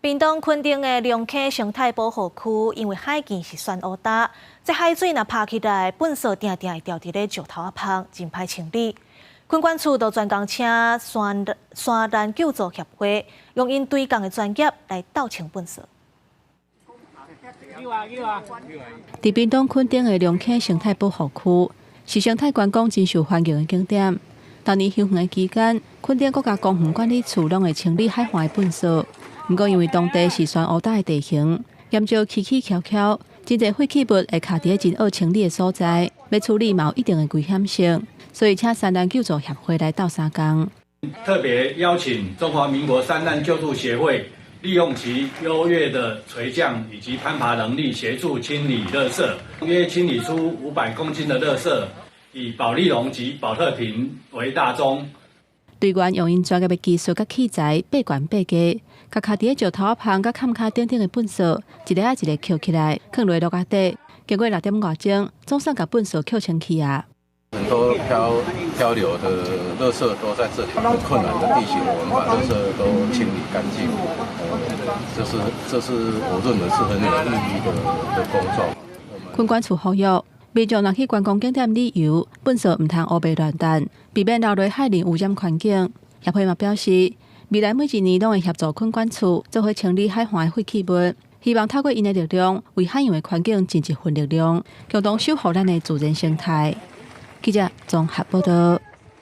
屏东垦丁的龙溪生态保护区，因为海墘是酸乌搭，这海水若拍起来，粪扫定定会掉伫咧石头旁，真歹清理。垦管处都专工请山难救助协会，用因对工的专业来斗清粪扫。伫屏东垦丁的龙溪生态保护区，是生态观光真受欢迎的景点。当年休园的期间，垦丁国家公园管理处拢会清理海岸的粪扫。不过因为当地是酸乌搭的地形，沿着起起翘翘，真侪废弃物会卡伫真好清理的所在，要处理嘛有一定的危险性，所以请山难救助协会来斗三工。特别邀请中华民国山难救助协会，利用其优越的垂降以及攀爬能力，协助清理垃圾，约清理出500公斤的垃圾，以保丽龙及保特瓶为大宗。队员用因专业的技术甲器材，八悬八低，甲卡伫石头旁甲坎卡顶顶的粪扫，一个一个捡起来，放落落甲底。经过6点外钟，总算甲粪扫捡清去啊！很多漂流的垃圾都在这里，很困难的地形，我们把垃圾都清理干净。这是我认为是很有意义的工作。垦管处呼吁民众若去观光景点旅游，粪扫唔通乌白乱弹，避免流落海里污染环境。协会嘛表示，未来每一年拢会协助垦管处做伙清理海岸的废弃物，希望透过因的力量，为海洋的环境尽一份力量，共同守护咱的自然生态。记者综合报道。